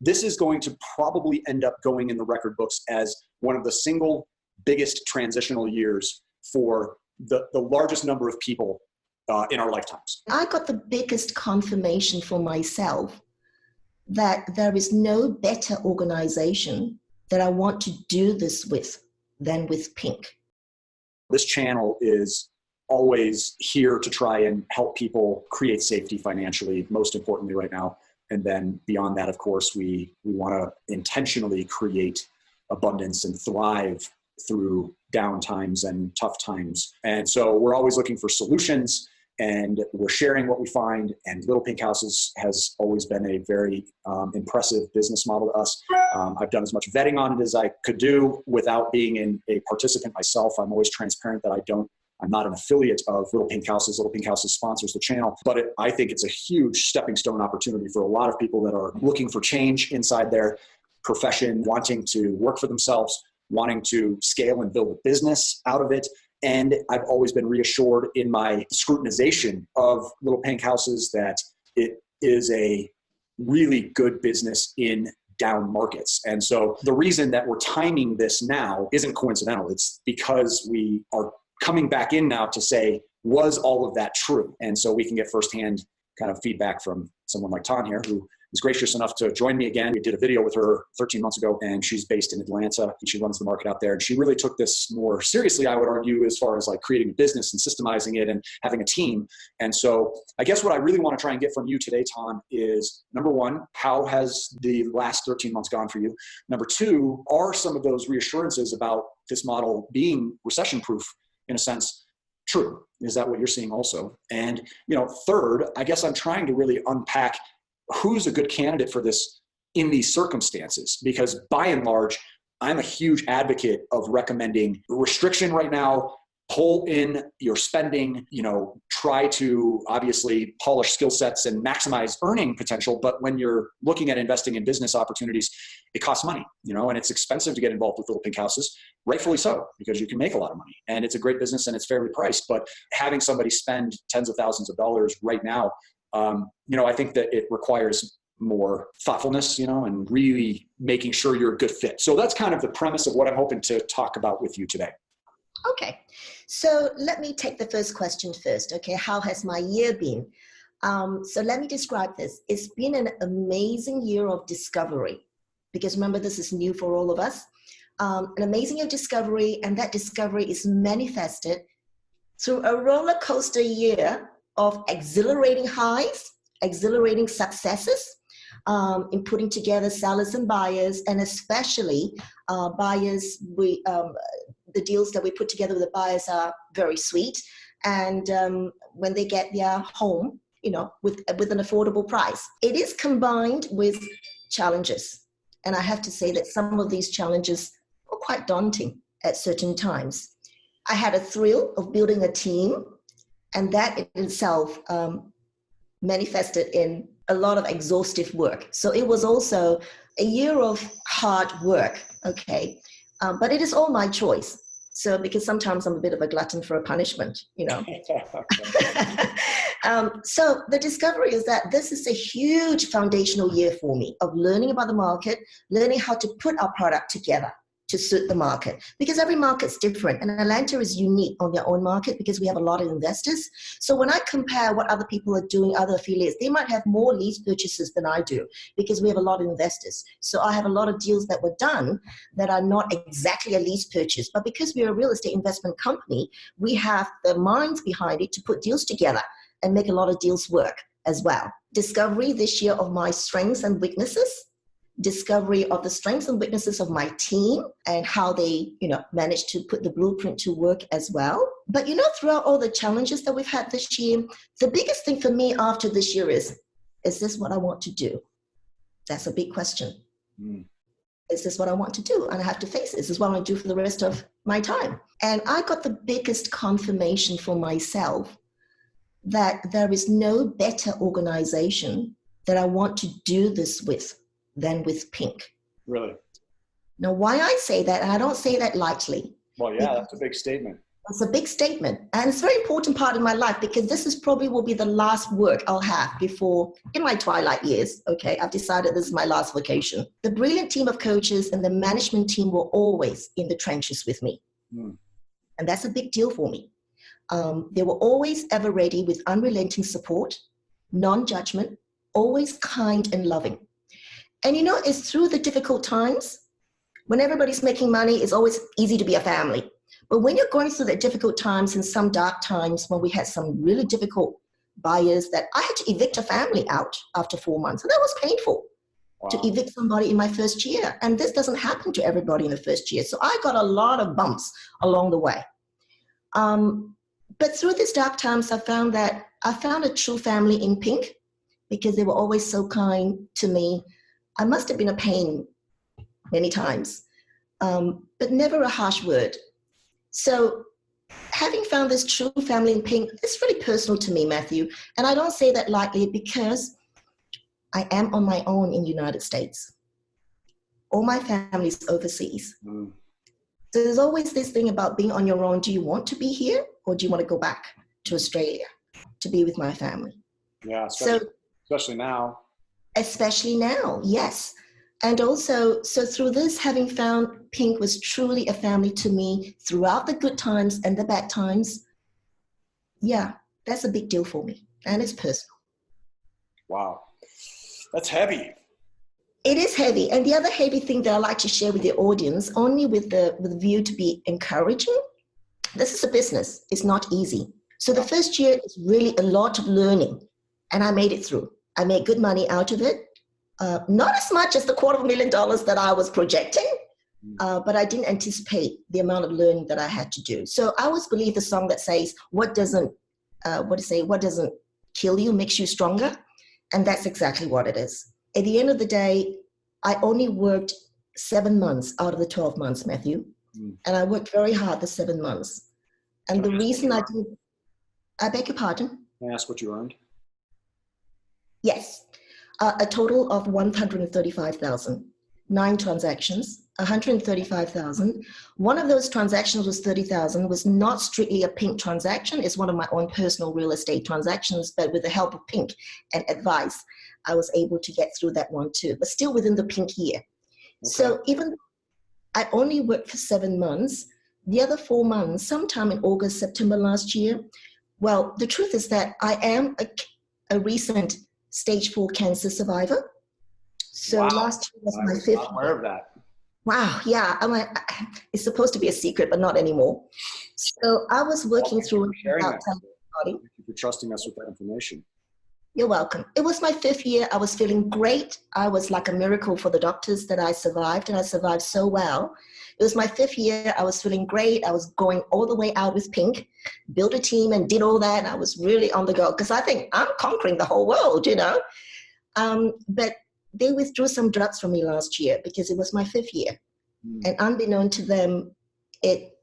this is going to probably end up going in the record books as one of the single biggest transitional years for the largest number of people in our lifetimes. I got the biggest confirmation for myself that there is no better organization that I want to do this with than with Pink. This channel is always here to try and help people create safety financially, most importantly right now. And then beyond that, of course, we want to intentionally create abundance and thrive through down times and tough times. And so we're always looking for solutions, and we're sharing what we find. And Little Pink Houses has always been a very impressive business model to us. I've done as much vetting on it as I could do without being a participant myself. I'm always transparent that I'm not an affiliate of Little Pink Houses. Little Pink Houses sponsors the channel, but I think it's a huge stepping stone opportunity for a lot of people that are looking for change inside their profession, wanting to work for themselves, wanting to scale and build a business out of it. And I've always been reassured in my scrutinization of Little Pink Houses that it is a really good business in down markets. And so the reason that we're timing this now isn't coincidental. It's because we are coming back in now to say, was all of that true? And so we can get firsthand kind of feedback from someone like Tan here, who was gracious enough to join me again. We did a video with her 13 months ago, and she's based in Atlanta, and she runs the market out there. And she really took this more seriously, I would argue, as far as like creating a business and systemizing it and having a team. And so I guess what I really want to try and get from you today, Tan, is number one, how has the last 13 months gone for you? Number two, are some of those reassurances about this model being recession-proof in a sense true? Is that what you're seeing also? And third, I guess I'm trying to really unpack who's a good candidate for this in these circumstances, because by and large, I'm a huge advocate of recommending restriction right now. Pull in your spending, try to obviously polish skill sets and maximize earning potential. But when you're looking at investing in business opportunities, it costs money, and it's expensive to get involved with Little Pink Houses, rightfully so, because you can make a lot of money and it's a great business and it's fairly priced. But having somebody spend tens of thousands of dollars right now, I think that it requires more thoughtfulness, and really making sure you're a good fit. So that's kind of the premise of what I'm hoping to talk about with you today. Okay, so let me take the first question first. Okay, how has my year been? So let me describe this. It's been an amazing year of discovery, because remember, this is new for all of us. An amazing year of discovery, and that discovery is manifested through a roller coaster year of exhilarating highs, exhilarating successes, in putting together sellers and buyers, and especially buyers. The deals that we put together with the buyers are very sweet, and when they get their home, with an affordable price. It is combined with challenges, and I have to say that some of these challenges were quite daunting at certain times. I had a thrill of building a team, and that in itself manifested in a lot of exhaustive work. So it was also a year of hard work, okay? But it is all my choice. So because sometimes I'm a bit of a glutton for a punishment, So the discovery is that this is a huge foundational year for me of learning about the market, learning how to put our product together to suit the market, because every market's different, and Atlanta is unique on their own market because we have a lot of investors. So when I compare what other people are doing, other affiliates, they might have more lease purchases than I do because we have a lot of investors. So I have a lot of deals that were done that are not exactly a lease purchase, but because we're a real estate investment company, we have the minds behind it to put deals together and make a lot of deals work as well. Discovery this year of my strengths and weaknesses, discovery of the strengths and weaknesses of my team and how they, managed to put the blueprint to work as well. But, throughout all the challenges that we've had this year, the biggest thing for me after this year is this what I want to do? That's a big question. Is this what I want to do? And I have to face it. Is this what I want to do for the rest of my time? And I got the biggest confirmation for myself that there is no better organization that I want to do this with than with Pink. Really? Now, why I say that, and I don't say that lightly. Well, yeah, that's a big statement. It's a big statement. And it's a very important part of my life because this is probably will be the last work I'll have before, in my twilight years, okay, I've decided this is my last vacation. The brilliant team of coaches and the management team were always in the trenches with me. Mm. And that's a big deal for me. They were always ever ready with unrelenting support, non-judgment, always kind and loving. And you know, it's through the difficult times, when everybody's making money, it's always easy to be a family. But when you're going through the difficult times and some dark times when we had some really difficult buyers that I had to evict a family out after 4 months. And that was painful. Wow. To evict somebody in my first year. And this doesn't happen to everybody in the first year. So I got a lot of bumps along the way. But through these dark times, I found a true family in Pink because they were always so kind to me. I must have been a pain many times, but never a harsh word. So having found this true family in Pink, it's really personal to me, Matthew. And I don't say that lightly because I am on my own in the United States. All my family's overseas. Mm. So there's always this thing about being on your own. Do you want to be here or do you want to go back to Australia to be with my family? Yeah, especially now. Especially now, yes. And also, so through this, having found Pink was truly a family to me throughout the good times and the bad times, yeah, that's a big deal for me. And it's personal. Wow. That's heavy. It is heavy. And the other heavy thing that I like to share with the audience, only with the view to be encouraging, this is a business. It's not easy. So the first year is really a lot of learning. And I made it through. I made good money out of it. Not as much as the $250,000 that I was projecting, but I didn't anticipate the amount of learning that I had to do. So I always believe the song that says, what doesn't kill you makes you stronger. And that's exactly what it is. At the end of the day, I only worked 7 months out of the 12 months, Matthew. And I worked very hard the 7 months. And the reason I didn't, I beg your pardon? Can I ask what you earned? Yes. A total of 135,000, 9 transactions, 135,000. One of those transactions was 30,000, was not strictly a Pink transaction. It's one of my own personal real estate transactions, but with the help of Pink and advice, I was able to get through that one too, but still within the Pink year. Okay. So even I only worked for 7 months, the other 4 months, sometime in August, September last year, well, the truth is that I am a recent stage 4 cancer survivor. So last year was my 5th year. I'm aware of that. Wow, yeah. It's supposed to be a secret, but not anymore. So I was working through. Thank you for trusting us with that information. You're welcome. It was my 5th year. I was feeling great. I was like a miracle for the doctors that I survived, and I survived so well. It was my 5th year. I was feeling great. I was going all the way out with Pink, built a team and did all that. And I was really on the go because I think I'm conquering the whole world, you know. But they withdrew some drugs from me last year because it was my 5th year. And unbeknown to them, it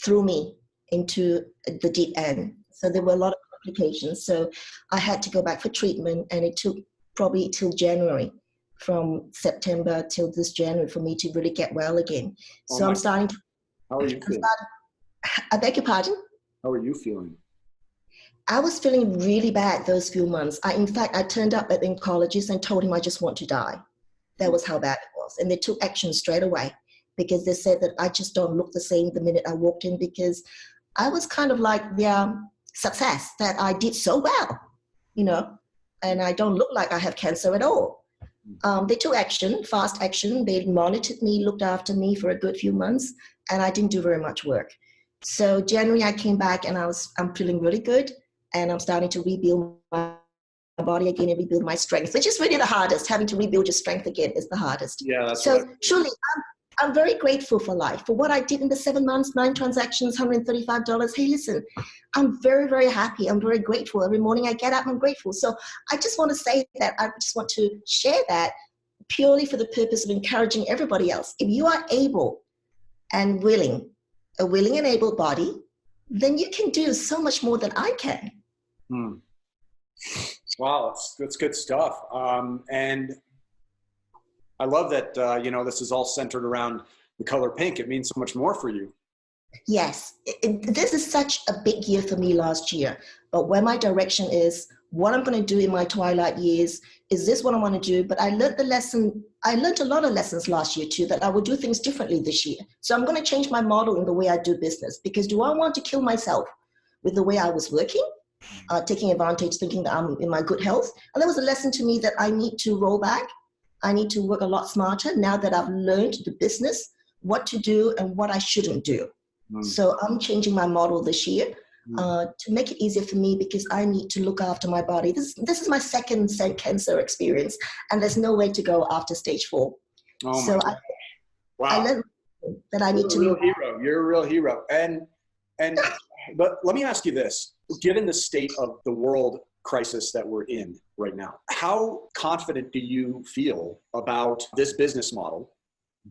threw me into the deep end. So there were a lot of complications. So I had to go back for treatment, and it took probably till January, from September till this January, for me to really get well again. So I'm starting to. How are you feeling? I beg your pardon? How are you feeling? I was feeling really bad those few months. In fact, I turned up at the oncologist and told him I just want to die. That was how bad it was. And they took action straight away because they said that I just don't look the same the minute I walked in, because I was kind of like their success, that I did so well, you know, and I don't look like I have cancer at all. They took action, fast action. They monitored me, looked after me for a good few months, and I didn't do very much work. So January I came back and I'm feeling really good, and I'm starting to rebuild my body again and rebuild my strength, which is really the hardest. Having to rebuild your strength again is the hardest. Yeah, that's so right. Truly, I'm very grateful for life, for what I did in the 7 months, 9 transactions, $135. Hey, listen, I'm very, very happy. I'm very grateful. Every morning I get up, I'm grateful. So I just want to say that I just want to share that purely for the purpose of encouraging everybody else. If you are able and willing, a willing and able body, then you can do so much more than I can. Wow, that's good stuff. And I love that, you know, this is all centered around the color pink. It means so much more for you. Yes, this is such a big year for me last year. But where my direction is, what I'm going to do in my twilight years, is this what I want to do? But I learned the lesson. I learned a lot of lessons last year too, that I will do things differently this year. So I'm going to change my model in the way I do business, because do I want to kill myself with the way I was working, taking advantage, thinking that I'm in my good health? And there was a lesson to me that I need to roll back. I need to work a lot smarter now that I've learned the business, what to do and what I shouldn't do. So I'm changing my model this year to make it easier for me, because I need to look after my body. This is my second cancer experience, and there's no way to go after stage 4. Oh so my wow. I learned that I need to. You're a real hero. You're a real hero. And but let me ask you this: given the state of the world crisis that we're in right now, how confident do you feel about this business model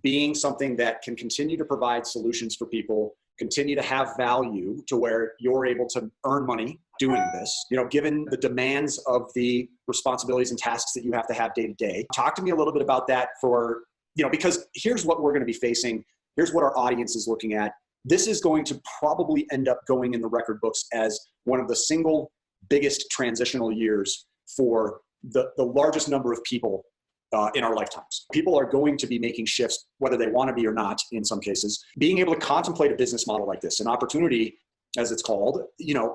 being something that can continue to provide solutions for people, continue to have value to where you're able to earn money doing this, given the demands of the responsibilities and tasks that you have to have day to day? Talk to me a little bit about that because here's what we're going to be facing. Here's what our audience is looking at. This is going to probably end up going in the record books as one of the single biggest transitional years for the largest number of people in our lifetimes. People are going to be making shifts, whether they want to be or not, in some cases. Being able to contemplate a business model like this, an opportunity, as it's called,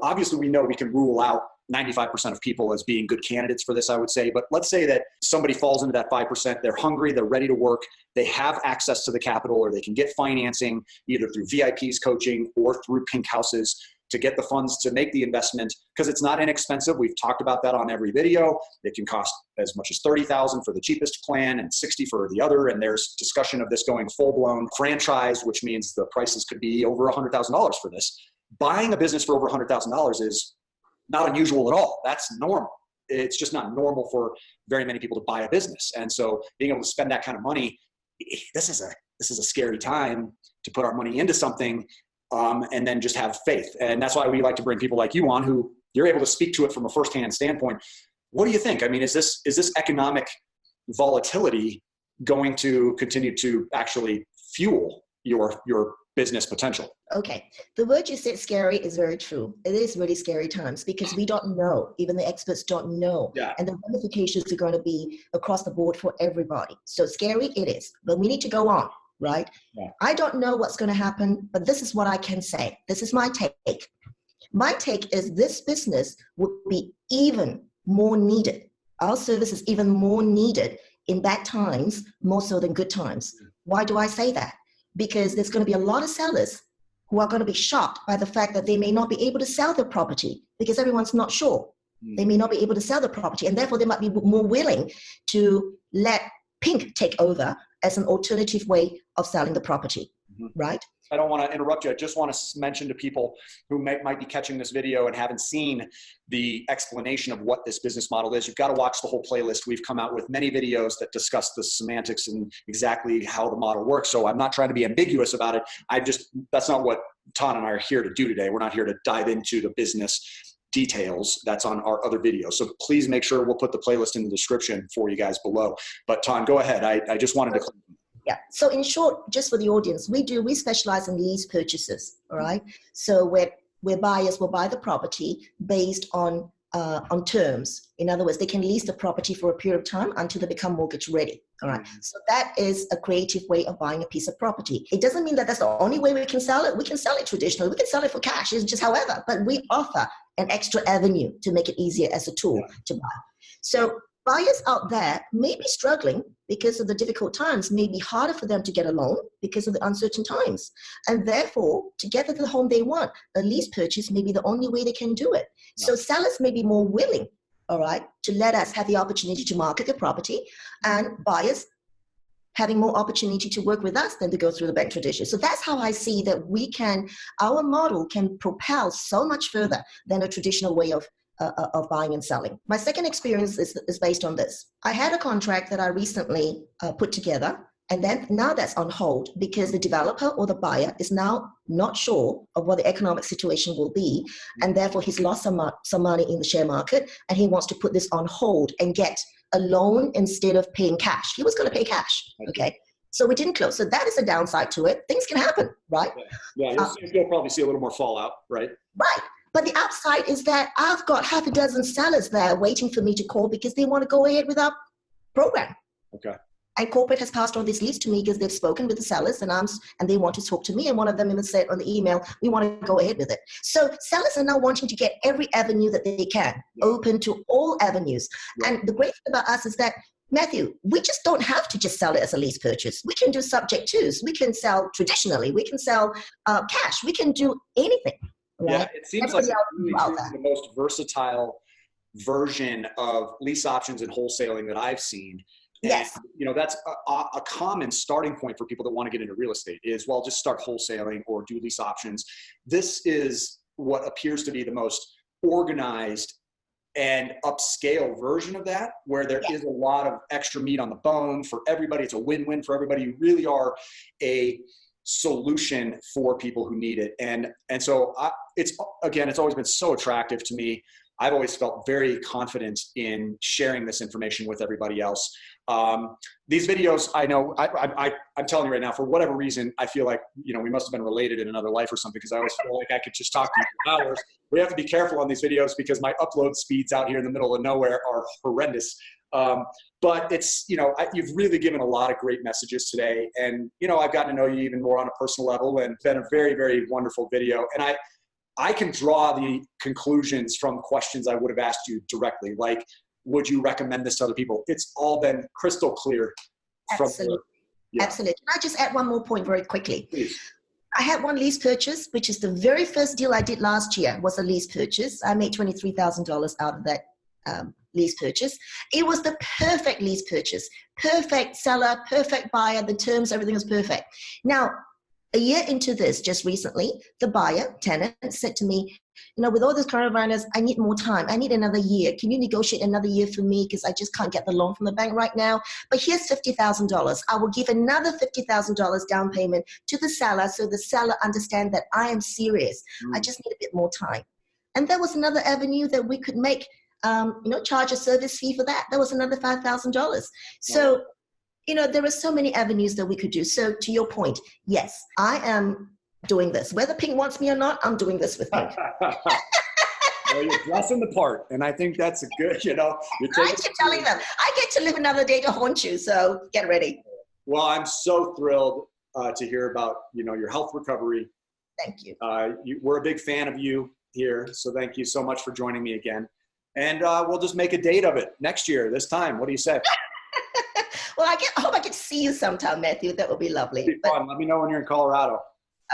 obviously we know we can rule out 95% of people as being good candidates for this, I would say. But let's say that somebody falls into that 5%, they're hungry, they're ready to work, they have access to the capital, or they can get financing either through VIPs coaching or through pink houses to get the funds to make the investment, because it's not inexpensive. We've talked about that on every video. It can cost as much as $30,000 for the cheapest plan and $60,000 for the other. And there's discussion of this going full-blown franchise, which means the prices could be over $100,000 for this. Buying a business for over $100,000 is not unusual at all. That's normal. It's just not normal for very many people to buy a business. And so being able to spend that kind of money, this is a scary time to put our money into something and then just have faith. And that's why we like to bring people like you on, who you're able to speak to it from a firsthand standpoint. What do you think? I mean, is this economic volatility going to continue to actually fuel your business potential? Okay. The word you said, scary, is very true. It is really scary times, because we don't know. Even the experts don't know. Yeah. And the ramifications are going to be across the board for everybody. So scary it is, but we need to go on. Right? Yeah. I don't know what's going to happen, but this is what I can say. This is my take. My take is this business would be even more needed. Our service is even more needed in bad times, more so than good times. Why do I say that? Because there's going to be a lot of sellers who are going to be shocked by the fact that they may not be able to sell their property, because everyone's not sure. They may not be able to sell the property, and therefore they might be more willing to let Pink take over as an alternative way of selling the property, right? I don't want to interrupt you. I just want to mention to people who might be catching this video and haven't seen the explanation of what this business model is. You've got to watch the whole playlist. We've come out with many videos that discuss the semantics and exactly how the model works. So I'm not trying to be ambiguous about it. That's not what Tan and I are here to do today. We're not here to dive into the business details. That's on our other videos. So please make sure we'll put the playlist in the description for you guys below. But Tan, go ahead. I just wanted to. Yeah. So in short, just for the audience, we specialize in lease purchases. All right. So where buyers will buy the property based on terms. In other words, they can lease the property for a period of time until they become mortgage ready. All right. So that is a creative way of buying a piece of property. It doesn't mean that that's the only way we can sell it. We can sell it traditionally. We can sell it for cash. It's just however, but we offer an extra avenue to make it easier as a tool to buy. So buyers out there may be struggling because of the difficult times, may be harder for them to get a loan because of the uncertain times. And therefore, to get the home they want, a lease purchase may be the only way they can do it. Yeah. So sellers may be more willing, all right, to let us have the opportunity to market the property, and buyers having more opportunity to work with us than to go through the bank tradition. So that's how I see that our model can propel so much further than a traditional way of buying and selling. My second experience is based on this. I had a contract that I recently put together, and then now that's on hold because the developer or the buyer is now not sure of what the economic situation will be, and therefore he's lost some money in the share market, and he wants to put this on hold and get a loan instead of paying cash. He was going to pay cash, okay? So we didn't close. So that is a downside to it. Things can happen, right? Yeah, you'll probably see a little more fallout, right? Right. But the upside is that I've got half a dozen sellers there waiting for me to call because they want to go ahead with our program. Okay. And corporate has passed on these leads to me because they've spoken with the sellers and they want to talk to me. And one of them even said on the email, we want to go ahead with it. So sellers are now wanting to get every avenue that they can, open to all avenues. Yeah. And the great thing about us is that, Matthew, we just don't have to just sell it as a lease purchase. We can do subject twos. We can sell traditionally. We can sell cash. We can do anything. Right? Yeah, it seems like really the most versatile version of lease options and wholesaling that I've seen. And, yes. That's a common starting point for people that want to get into real estate is, well, just start wholesaling or do lease options. This is what appears to be the most organized and upscale version of that, where there is a lot of extra meat on the bone for everybody. It's a win-win for everybody. You really are a solution for people who need it. And so it's always been so attractive to me. I've always felt very confident in sharing this information with everybody else. These videos, I know, I'm telling you right now, for whatever reason, I feel like, we must have been related in another life or something, because I always feel like I could just talk to you for hours. We have to be careful on these videos because my upload speeds out here in the middle of nowhere are horrendous. But it's, you've really given a lot of great messages today. And, I've gotten to know you even more on a personal level, and it's been a very, very wonderful video. And I can draw the conclusions from questions I would have asked you directly, like, would you recommend this to other people? It's all been crystal clear. Absolutely. Absolutely. Can I just add one more point very quickly? Please. I had one lease purchase, which is the very first deal I did last year was a lease purchase. I made $23,000 out of that lease purchase. It was the perfect lease purchase, perfect seller, perfect buyer. The terms, everything was perfect. Now, a year into this, just recently, the buyer, tenant, said to me, with all this coronavirus, I need more time. I need another year. Can you negotiate another year for me? Because I just can't get the loan from the bank right now. But here's $50,000. I will give another $50,000 down payment to the seller so the seller understands that I am serious. I just need a bit more time. And there was another avenue that we could make, charge a service fee for that. That was another $5,000. So, there are so many avenues that we could do. So to your point, yes, I am doing this. Whether Pink wants me or not, I'm doing this with Pink. Well, you're dressing the part. And I think that's a good, I keep telling them, I get to live another day to haunt you. So get ready. Well, I'm so thrilled to hear about, your health recovery. Thank you. We're a big fan of you here. So thank you so much for joining me again. And we'll just make a date of it next year, this time. What do you say? Well, I hope I get to see you sometime, Matthew. That would be lovely. It'd be fun. Let me know when you're in Colorado.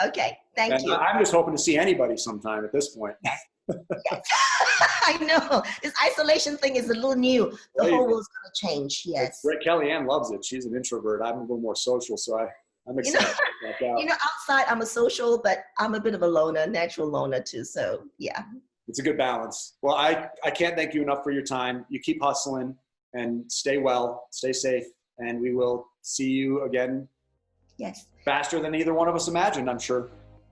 Okay, thank you. I'm just hoping to see anybody sometime at this point. Yes. I know. This isolation thing is a little new. The whole world's going to change, yes. Kellyanne loves it. She's an introvert. I'm a little more social, so I'm excited about that. Outside I'm a social, but I'm a bit of a loner, natural loner too, so yeah. It's a good balance. Well, I can't thank you enough for your time. You keep hustling and stay well, stay safe. And we will see you again. Yes. Faster than either one of us imagined, I'm sure.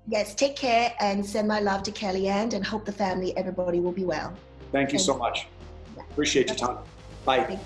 Yes. Take care and send my love to Kellyanne and hope the family, everybody will be well. Thank you so much. Appreciate your time. Bye.